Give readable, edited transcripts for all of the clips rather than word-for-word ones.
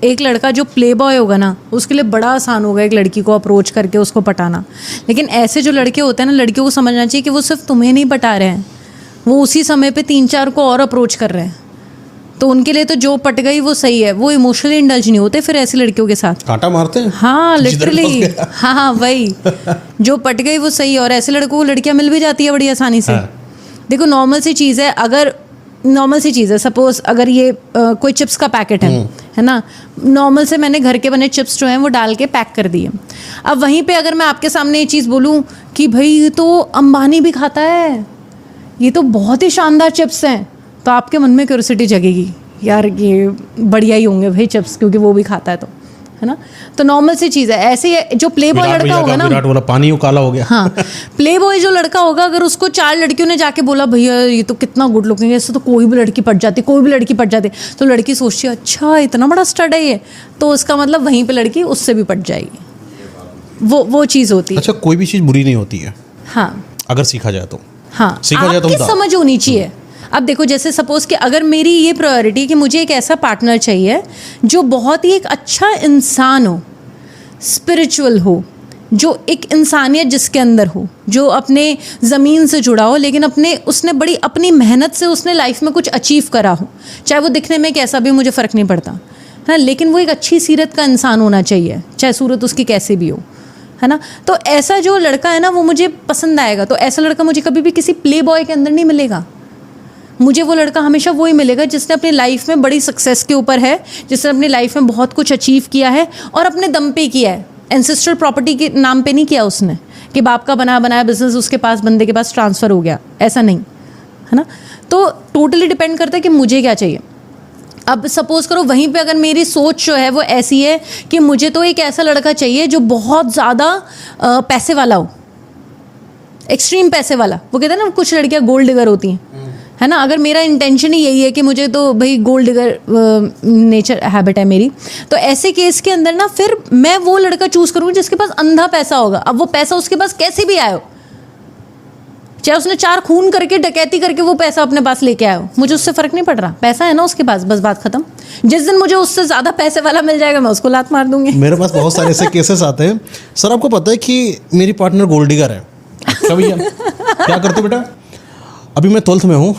एक लड़का जो प्ले बॉय होगा ना, उसके लिए बड़ा आसान होगा एक लड़की को अप्रोच करके उसको पटाना। लेकिन ऐसे जो लड़के होते हैं ना, लड़कियों को समझना चाहिए कि वो सिर्फ तुम्हें नहीं पटा रहे हैं, वो उसी समय पे 3-4 को और अप्रोच कर रहे हैं। तो उनके लिए तो जो पट गई वो सही है, वो इमोशनली इंडल्ज नहीं होते फिर ऐसी लड़कियों के साथ, कांटा मारते हैं। हाँ लिटरली, हाँ वही जो पट गई वो सही है। और ऐसे लड़कों को लड़कियां मिल भी जाती है बड़ी आसानी से। हाँ। देखो नॉर्मल सी चीज़ है, अगर नॉर्मल सी चीज़ है, सपोज अगर ये कोई चिप्स का पैकेट है ना, नॉर्मल से मैंने घर के बने चिप्स जो हैं वो डाल के पैक कर दिए। अब वहीं पे अगर मैं आपके सामने ये चीज़ बोलूँ कि भाई ये तो अंबानी भी खाता है, ये तो बहुत ही शानदार चिप्स हैं, तो आपके मन में क्यूरियोसिटी जगेगी, यार ये बढ़िया ही होंगे भाई चिप्स, क्योंकि वो भी खाता है तो, है ना। तो नॉर्मल सी चीज़ है। ऐसे ही जो प्ले बॉय लड़का होगा ना, विराट वाला पानी वो काला हो गया। हाँ, प्ले बॉय जो लड़का होगा, अगर उसको 4 लड़कियों ने जाके बोला भैया ये तो कितना गुड लुकिंग है, इससे तो कोई भी लड़की पट जाती, कोई भी लड़की पट जाती, तो लड़की सोचती है अच्छा इतना बड़ा स्टड है ये, तो उसका मतलब वहीं पे लड़की उससे भी पट जाएगी। वो चीज़ होती है। अच्छा, कोई भी चीज़ बुरी नहीं होती है, हाँ अगर सीखा जाए तो। हाँ, सीखा जाए तो आपकी समझ होनी चाहिए। अब देखो जैसे सपोज कि अगर मेरी ये प्रायोरिटी कि मुझे एक ऐसा पार्टनर चाहिए जो बहुत ही एक अच्छा इंसान हो, स्पिरिचुअल हो, जो एक इंसानियत जिसके अंदर हो, जो अपने ज़मीन से जुड़ा हो, लेकिन उसने बड़ी अपनी मेहनत से उसने लाइफ में कुछ अचीव करा हो, चाहे वो दिखने में कैसा भी, मुझे फ़र्क नहीं पड़ता, है, लेकिन वो एक अच्छी सीरत का इंसान होना चाहिए, चाहे सूरत उसकी कैसे भी हो, है ना। तो ऐसा जो लड़का है ना वो मुझे पसंद आएगा। तो ऐसा लड़का मुझे कभी भी किसी प्ले बॉय के अंदर नहीं मिलेगा। मुझे वो लड़का हमेशा वही मिलेगा जिसने अपनी लाइफ में बड़ी सक्सेस के ऊपर है, जिसने अपनी लाइफ में बहुत कुछ अचीव किया है और अपने दम पे किया है, एंसेस्ट्रल प्रॉपर्टी के नाम पे नहीं किया उसने कि बाप का बनाया बिजनेस उसके पास, बंदे के पास ट्रांसफ़र हो गया, ऐसा नहीं, है ना। तो टोटली डिपेंड करता है कि मुझे क्या चाहिए। अब सपोज़ करो वहीं पे अगर मेरी सोच जो है वो ऐसी है कि मुझे तो एक ऐसा लड़का चाहिए जो बहुत ज़्यादा पैसे वाला हो, एक्सट्रीम पैसे वाला। वो कहते हैं ना कुछ लड़कियां गोल्ड डिगर होती हैं, है ना। अगर मेरा इंटेंशन ही यही है कि मुझे तो भाई गोल्ड डिगर नेचर हैबिट है मेरी, तो ऐसे केस के अंदर ना फिर मैं वो लड़का चूज़ करूँगी जिसके पास अंधा पैसा होगा। अब वो पैसा उसके पास कैसे भी आयो, चाहे उसने 4 खून करके डकैती करके वो पैसा अपने पास लेके आयो, मुझे उससे फ़र्क नहीं पड़ रहा, पैसा है ना उसके पास, बस बात ख़त्म। जिस दिन मुझे उससे ज़्यादा पैसे वाला मिल जाएगा मैं उसको लात मार दूंगी। मेरे पास बहुत सारे ऐसे केसेस आते हैं। सर आपको पता है कि मेरी पार्टनर गोल्ड डिगर है। अच्छा भैया क्या करते हो बेटा? अभी मैं 12th में हूँ।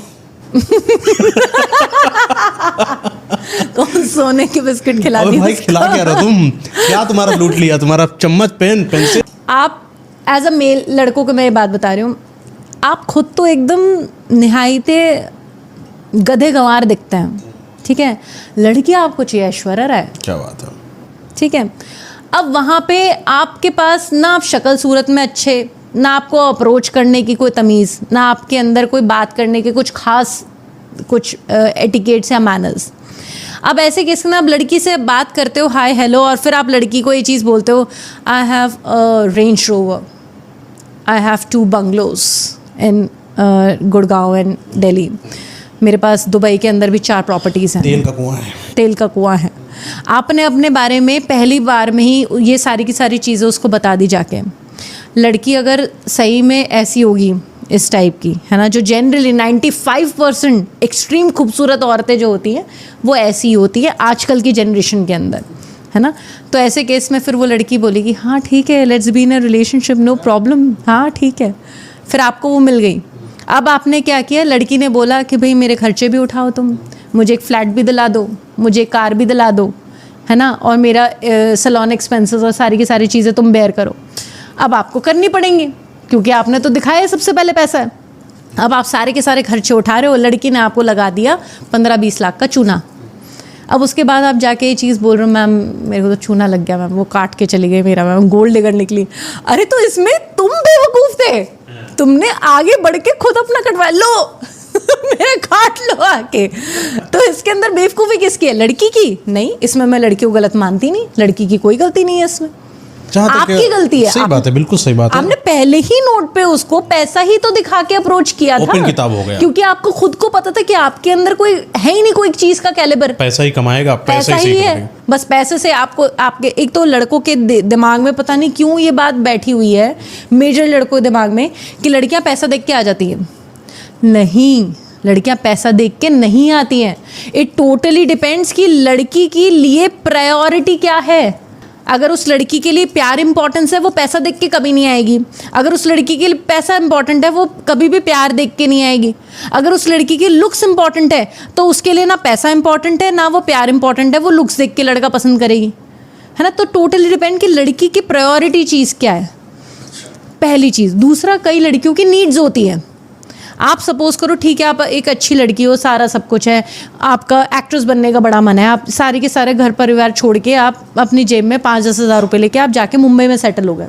कौन सोने के बिस्किट खिला दिए? भाई खिला क्या रहा तुम? क्या तुम्हारा लूट लिया? तुम्हारा चम्मच, पेंसिल। आप एज अ मेल लड़कों को मैं ये बात बता रही हूँ, आप खुद तो एकदम निहायते गधे गंवार दिखते हैं, ठीक है। लड़की आपको चाहिए ऐश्वर्या राय। क्या बात है, ठीक है। अब वहाँ पे आपके पास ना आप शक्ल सूरत में अच्छे, ना आपको अप्रोच करने की कोई तमीज़, ना आपके अंदर कोई बात करने के कुछ खास कुछ एटिकेट्स या मैनर्स। अब ऐसे केस में आप लड़की से बात करते हो हाय हेलो, और फिर आप लड़की को ये चीज़ बोलते हो I have a range rover, I have 2 bungalows in Gurgaon and Delhi, मेरे पास दुबई के अंदर भी 4 प्रॉपर्टीज़ हैं, तेल का कुआं है, तेल का कुआं है। आपने अपने बारे में पहली बार में ही ये सारी की सारी चीज़ें उसको बता दी जाके। लड़की अगर सही में ऐसी होगी इस टाइप की, है ना, जो जनरली 95% एक्सट्रीम खूबसूरत औरतें जो होती हैं वो ऐसी होती है आजकल की जनरेशन के अंदर, है ना। तो ऐसे केस में फिर वो लड़की बोलेगी हाँ ठीक है, let's be in a relationship, no problem, हाँ ठीक है। फिर आपको वो मिल गई। अब आपने क्या किया, लड़की ने बोला कि भाई मेरे खर्चे भी उठाओ तुम, मुझे एक फ़्लैट भी दिला दो, मुझे एक कार भी दिला दो, है ना, और मेरा सैलून एक्सपेंसेस और सारी की सारी चीज़ें तुम बेयर करो। अब आपको करनी पड़ेंगी क्योंकि आपने तो दिखाया है सबसे पहले पैसा है। अब आप सारे के सारे खर्चे उठा रहे हो, लड़की ने आपको लगा दिया 15-20 लाख का चूना। अब उसके बाद आप जाके ये चीज़ बोल रहे हो मैम मेरे को तो चूना लग गया मैम, वो काट के चली गई मेरा, मैम गोल्ड डिगर निकली। अरे तो इसमें तुम बेवकूफ़ थे, तुमने आगे बढ़ के खुद अपना कटवा लो मेरे काट लो आके। तो इसके अंदर बेवकूफ़ी किसकी है, लड़की की? नहीं, इसमें मैं लड़की को गलत मानती नहीं, लड़की की कोई गलती नहीं है इसमें, आपकी गलती है। सही बात है, बिल्कुल सही बात है। आपने पहले ही नोट पे उसको पैसा ही तो दिखा के अप्रोच किया था, ओपन किताब हो गया, क्योंकि आपको खुद को पता था कि आपके अंदर कोई है ही नहीं कोई चीज का कैलिबर, पैसा ही कमाएगा, पैसा ही है, बस पैसे से आपको आपके एक तो लड़कों के दिमाग में पता नहीं क्यों ये बात बैठी हुई है, मेजर लड़कों के दिमाग में, कि लड़कियां पैसा देख के आ जाती हैं। नहीं, लड़कियां पैसा देख के नहीं आती हैं। इट टोटली डिपेंड्स कि लड़की के लिए प्रायोरिटी क्या है। अगर उस लड़की के लिए प्यार इंपॉर्टेंस है, वो पैसा देख के कभी नहीं आएगी। अगर उस लड़की के लिए पैसा इंपॉर्टेंट है, वो कभी भी प्यार देख के नहीं आएगी। अगर उस लड़की की लुक्स इंपॉर्टेंट है, तो उसके लिए ना पैसा इंपॉर्टेंट है ना वो प्यार इंपॉर्टेंट है, वो लुक्स देख के लड़का पसंद करेगी, है ना। तो टोटली डिपेंड कि लड़की की प्रायोरिटी चीज़ क्या है, पहली चीज़। दूसरा, कई लड़कियों की नीड्स होती है। आप सपोज करो, ठीक है, आप एक अच्छी लड़की हो, सारा सब कुछ है, आपका एक्ट्रेस बनने का बड़ा मन है, आप सारे के सारे घर परिवार छोड़ के आप अपनी जेब में 5-10 हज़ार रुपये लेके आप जाके मुंबई में सेटल हो गए।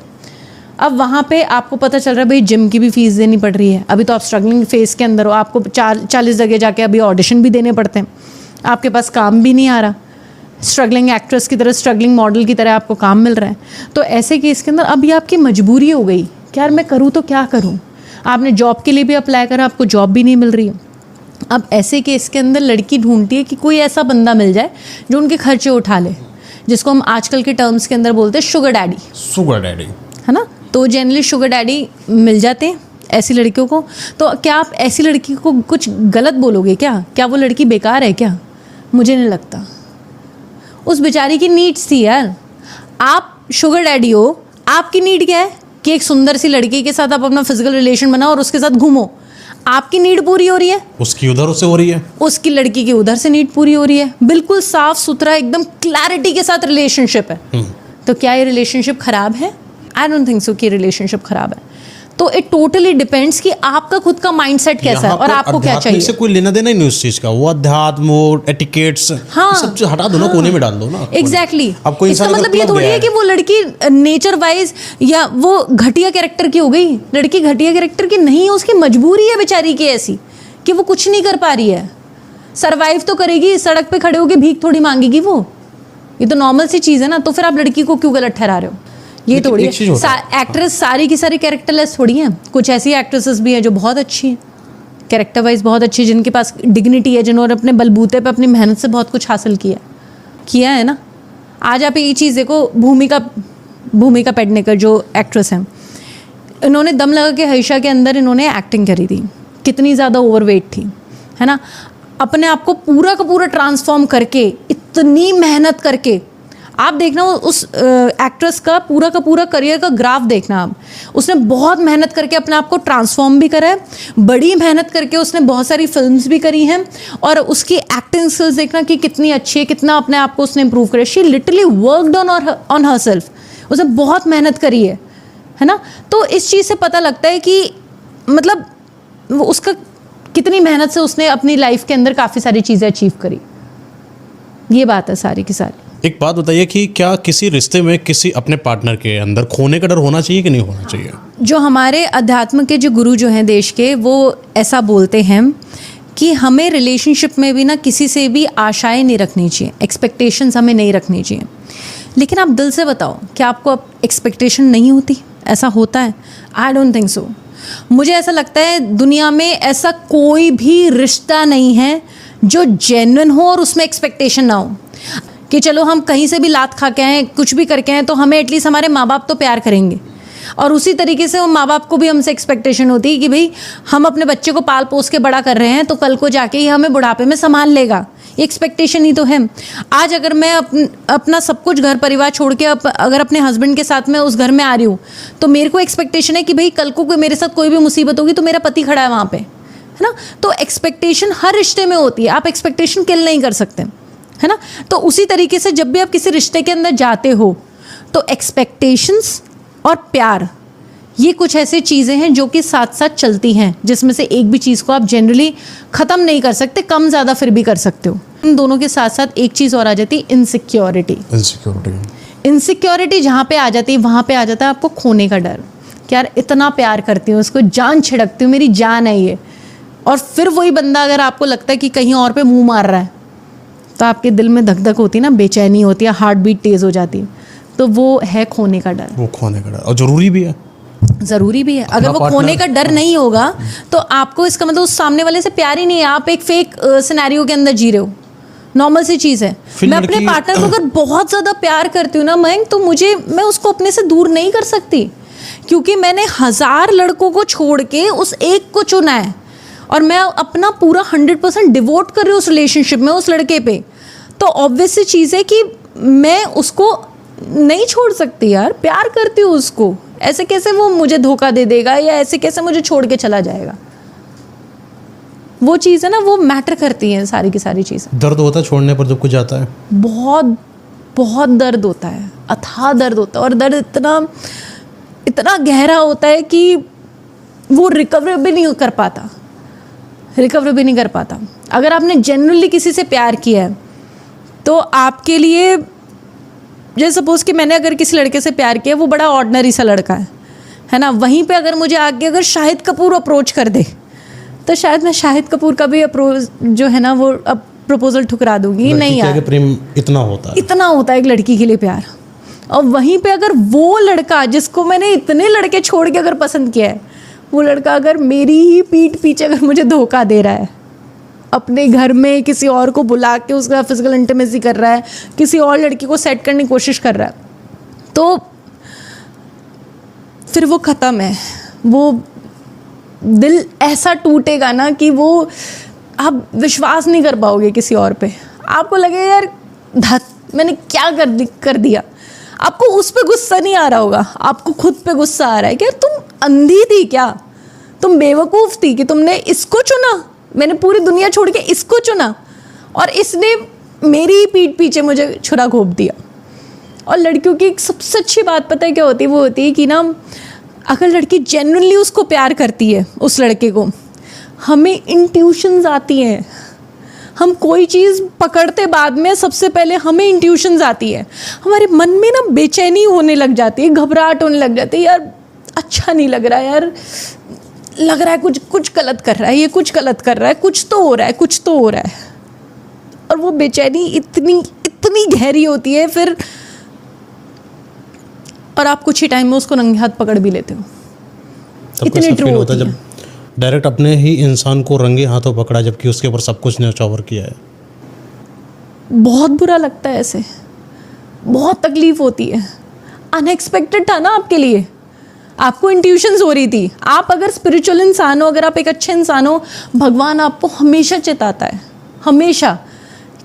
अब वहाँ पे आपको पता चल रहा है भाई जिम की भी फीस देनी पड़ रही है, अभी तो आप स्ट्रगलिंग फेस के अंदर हो, आपको 40 जगह जाके अभी ऑडिशन भी देने पड़ते हैं, आपके पास काम भी नहीं आ रहा, स्ट्रगलिंग एक्ट्रेस की तरह, स्ट्रगलिंग मॉडल की तरह आपको काम मिल रहा है। तो ऐसे केस के अंदर अब ये आपकी मजबूरी हो गई कि यार मैं करूँ तो क्या करूँ। आपने जॉब के लिए भी अप्लाई करा, आपको जॉब भी नहीं मिल रही है। अब ऐसे केस के अंदर लड़की ढूंढती है कि कोई ऐसा बंदा मिल जाए जो उनके खर्चे उठा ले, जिसको हम आजकल के टर्म्स के अंदर बोलते हैं शुगर डैडी। शुगर डैडी, है ना। तो जनरली शुगर डैडी मिल जाते हैं ऐसी लड़कियों को। तो क्या आप ऐसी लड़की को कुछ गलत बोलोगे क्या वो लड़की बेकार है क्या? मुझे नहीं लगता। उस बेचारी की नीड्स थी यार। आप शुगर डैडी हो, आपकी नीड क्या है कि एक सुंदर सी लड़की के साथ आप अपना फिजिकल रिलेशन बनाओ और उसके साथ घूमो। आपकी नीड पूरी हो रही है, उसकी उधर से हो रही है, उसकी लड़की की उधर से नीड पूरी हो रही है। बिल्कुल साफ सुथरा, एकदम क्लैरिटी के साथ रिलेशनशिप है। तो क्या ये रिलेशनशिप खराब है? आई डोंट थिंक सो कि रिलेशनशिप खराब है। तो इट टोटली डिपेंड्स कि आपका खुद का माइंडसेट कैसा है और आपको क्या चाहिए। से कोई लेना देना ही नहीं उस चीज का, वो अध्यात्म, वो एटिकेट्स, हाँ, सब चीज हटा दो ना, कोने में डाल दो ना। एग्जैक्टली। अब कोई इसका इंसान मतलब ये थोड़ी है कि वो लड़की नेचर वाइज या वो घटिया कैरेक्टर की हो गई। लड़की घटिया कैरेक्टर की नहीं है, उसकी मजबूरी है बेचारी की ऐसी कि वो कुछ नहीं कर पा रही है। सर्वाइव तो करेगी, सड़क पे खड़े होकर भीख थोड़ी मांगेगी वो। ये तो नॉर्मल सी चीज़ है ना। तो फिर आप लड़की को क्यों गलत ठहरा रहे हो? ये थोड़ी है। एक्ट्रेस सारी की सारी कैरेक्टरलेस थोड़ी हैं। कुछ ऐसी एक्ट्रेसेस भी हैं जो बहुत अच्छी हैं, कैरेक्टर वाइज बहुत अच्छी, जिनके पास डिग्निटी है, जिन्होंने अपने बलबूते पे अपनी मेहनत से बहुत कुछ हासिल किया है ना। आज आप ये चीज़ देखो, भूमिका पेडनेकर जो एक्ट्रेस हैं, इन्होंने दम लगा के हईशा के अंदर इन्होंने एक्टिंग करी थी। कितनी ज़्यादा ओवरवेट थी, है ना। अपने आप को पूरा का पूरा ट्रांसफॉर्म करके, इतनी मेहनत करके, आप देखना उस एक्ट्रेस का पूरा करियर का ग्राफ देखना आप। उसने बहुत मेहनत करके अपने आप को ट्रांसफॉर्म भी करा है, बड़ी मेहनत करके उसने बहुत सारी फिल्म्स भी करी हैं, और उसकी एक्टिंग स्किल्स देखना कि कितनी अच्छी है, कितना अपने आप को उसने इम्प्रूव करा। She literally worked on her self. उसने बहुत मेहनत करी है ना। तो इस चीज़ से पता लगता है कि मतलब उसका कितनी मेहनत से उसने अपनी लाइफ के अंदर काफ़ी सारी चीज़ें अचीव करी। ये बात है सारी की सारी। एक बात बताइए कि क्या किसी रिश्ते में किसी अपने पार्टनर के अंदर खोने का डर होना चाहिए कि नहीं होना चाहिए? जो हमारे अध्यात्म के जो गुरु जो हैं देश के, वो ऐसा बोलते हैं कि हमें रिलेशनशिप में भी ना किसी से भी आशाएं नहीं रखनी चाहिए, एक्सपेक्टेशंस हमें नहीं रखनी चाहिए। लेकिन आप दिल से बताओ, क्या आपको अब एक्सपेक्टेशन नहीं होती? ऐसा होता है? I don't think so. मुझे ऐसा लगता है दुनिया में ऐसा कोई भी रिश्ता नहीं है जो जेन्युइन हो और उसमें एक्सपेक्टेशन ना हो कि चलो हम कहीं से भी लात खा के आए, कुछ भी करके आए, तो हमें एटलीस्ट हमारे माँ बाप तो प्यार करेंगे। और उसी तरीके से वो माँ बाप को भी हमसे एक्सपेक्टेशन होती है कि भाई हम अपने बच्चे को पाल पोस के बड़ा कर रहे हैं, तो कल को जाके ही हमें बुढ़ापे में संभाल लेगा। ये एक्सपेक्टेशन ही तो है। आज अगर मैं अपना सब कुछ घर परिवार छोड़ के अगर अपने हस्बैंड के साथ में उस घर में आ रही हूँ, तो मेरे को एक्सपेक्टेशन है कि भाई कल को मेरे साथ कोई भी मुसीबत होगी तो मेरा पति खड़ा है वहाँ पे, है ना। तो एक्सपेक्टेशन हर रिश्ते में होती है, आप एक्सपेक्टेशन किल नहीं कर सकते, है ना। तो उसी तरीके से जब भी आप किसी रिश्ते के अंदर जाते हो, तो एक्सपेक्टेशंस और प्यार, ये कुछ ऐसी चीज़ें हैं जो कि साथ साथ चलती हैं, जिसमें से एक भी चीज़ को आप जनरली ख़त्म नहीं कर सकते, कम ज़्यादा फिर भी कर सकते हो। इन दोनों के साथ साथ एक चीज़ और आ जाती है, इनसिक्योरिटी जहाँ पे आ जाती है, वहाँ पे आ जाता है आपको खोने का डर कि यार इतना प्यार करती हूँ उसको, जान छिड़कती हूँ, मेरी जान है ये, और फिर वही बंदा अगर आपको लगता है कि कहीं और पे मुँह मार रहा है, तो आपके दिल में धक धक होती है ना, बेचैनी होती है, हार्ट बीट तेज़ हो जाती है। तो वो है खोने का डर। वो खोने का डर, और ज़रूरी भी है। अगर वो खोने का डर नहीं होगा तो आपको इसका मतलब उस सामने वाले से प्यार ही नहीं है, आप एक फेक सिनेरियो के अंदर जी रहे हो। नॉर्मल सी चीज़ है। मैं अपने पार्टनर को अगर बहुत ज़्यादा प्यार करती हूँ ना मयंक, तो मैं उसको अपने से दूर नहीं कर सकती, क्योंकि मैंने 1000 लड़कों को छोड़ के उस एक को चुना है, और मैं अपना पूरा 100% डिवोट कर रही हूँ उस रिलेशनशिप में, उस लड़के पे, तो ऑब्वियस सी चीज़ है कि मैं उसको नहीं छोड़ सकती यार, प्यार करती हूँ उसको। ऐसे कैसे वो मुझे धोखा दे देगा या ऐसे कैसे मुझे छोड़ के चला जाएगा? वो चीज़ है ना, वो मैटर करती है सारी की सारी चीज़ें। दर्द होता है छोड़ने पर जब कुछ जाता है? बहुत बहुत दर्द होता है, अथाह दर्द होता है, और दर्द इतना इतना गहरा होता है कि वो रिकवर भी नहीं कर पाता, रिकवर भी नहीं कर पाता। अगर आपने जेन्युइनली किसी से प्यार किया है तो आपके लिए, जैसे सपोज कि मैंने अगर किसी लड़के से प्यार किया, वो बड़ा ऑर्डिनरी सा लड़का है ना, वहीं पे अगर मुझे आगे अगर शाहिद कपूर अप्रोच कर दे तो शायद मैं शाहिद कपूर का भी अप्रोच जो है ना वो अब प्रपोजल ठुकरा दूंगी। नहीं यार, प्रेम इतना होता है, इतना होता है एक लड़की के लिए प्यार। और वहीं पे अगर वो लड़का जिसको मैंने इतने लड़के छोड़ के अगर पसंद किया है, वो लड़का अगर मेरी ही पीठ पीछे अगर मुझे धोखा दे रहा है, अपने घर में किसी और को बुला के उसका फिजिकल इंटीमेसी कर रहा है, किसी और लड़की को सेट करने की कोशिश कर रहा है, तो फिर वो ख़त्म है। वो दिल ऐसा टूटेगा ना कि वो आप विश्वास नहीं कर पाओगे किसी और पे। आपको लगेगा यार धत मैंने क्या कर दिया। आपको उस पे गुस्सा नहीं आ रहा होगा, आपको खुद पे गुस्सा आ रहा है कि यार तुम अंधी थी क्या, तुम बेवकूफ़ थी कि तुमने इसको चुना, मैंने पूरी दुनिया छोड़ के इसको चुना और इसने मेरी पीठ पीछे मुझे छुरा घोंप दिया। और लड़कियों की एक सबसे अच्छी बात पता है क्या होती है? वो होती है कि ना अगर लड़की जेन्युइनली उसको प्यार करती है, उस लड़के को, हमें इंट्यूशंस आती हैं। हम कोई चीज़ पकड़ते बाद में, सबसे पहले हमें इंट्यूशंस आती है, हमारे मन में ना बेचैनी होने लग जाती है, घबराहट होने लग जाती है, यार अच्छा नहीं लग रहा है, यार लग रहा है कुछ गलत कर रहा है, ये कुछ गलत कर रहा है, कुछ तो हो रहा है, कुछ तो हो रहा है। और वो बेचैनी इतनी गहरी होती है फिर, और आप कुछ ही टाइम में उसको नंगे हाथ पकड़ भी लेते हो। इतनी ट्रू होता है जब डायरेक्ट अपने ही इंसान को रंगे हाथों पकड़ा जबकि उसके ऊपर सब कुछ न्यौछावर किया है। बहुत बुरा लगता है, ऐसे बहुत तकलीफ होती है। अनएक्सपेक्टेड था ना आपके लिए, आपको इंट्यूशंस हो रही थी। आप अगर स्पिरिचुअल इंसान हो, अगर आप एक अच्छे इंसान हो, भगवान आपको हमेशा चेताता है, हमेशा,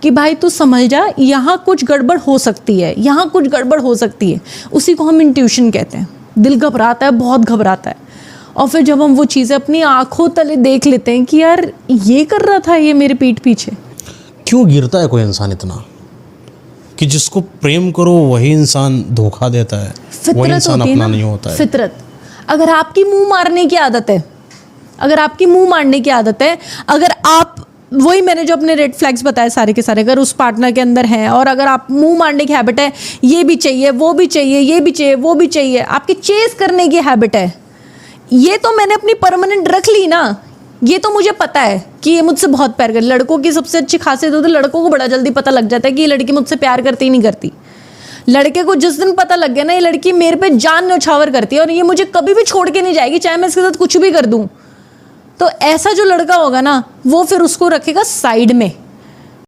कि भाई तू समझ जा, यहाँ कुछ गड़बड़ हो सकती है, यहाँ कुछ गड़बड़ हो सकती है। उसी को हम इंट्यूशन कहते हैं। दिल घबराता है, बहुत घबराता है, और फिर जब हम वो चीज़ें अपनी आंखों तले देख लेते हैं कि यार ये कर रहा था ये मेरे पीठ पीछे। क्यों गिरता है कोई इंसान इतना कि जिसको प्रेम करो वही इंसान धोखा देता है, वही इंसान अपना नहीं होता है। फितरत। अगर आपकी मुंह मारने की आदत है, अगर आपकी मुंह मारने की आदत है, अगर आप, वही मैंने जो अपने रेड फ्लैग्स बताए सारे के सारे, अगर उस पार्टनर के अंदर हैं और अगर आप मुंह मारने की हैबिट है, ये भी चाहिए, वो भी चाहिए, ये भी चाहिए, वो भी चाहिए, आपकी चेस करने की हैबिट है, ये तो मैंने अपनी परमानेंट रख ली ना, ये तो मुझे पता है कि ये मुझसे बहुत प्यार करती। लड़कों की सबसे अच्छी खासियत होती है, लड़कों को बड़ा जल्दी पता लग जाता है कि ये लड़की मुझसे प्यार करती ही नहीं करती। लड़के को जिस दिन पता लग गया ना ये लड़की मेरे पे जान न्यौछावर करती है और ये मुझे कभी भी छोड़ के नहीं जाएगी, चाहे मैं इसके साथ कुछ भी कर दूं, तो ऐसा जो लड़का होगा ना वो फिर उसको रखेगा साइड में,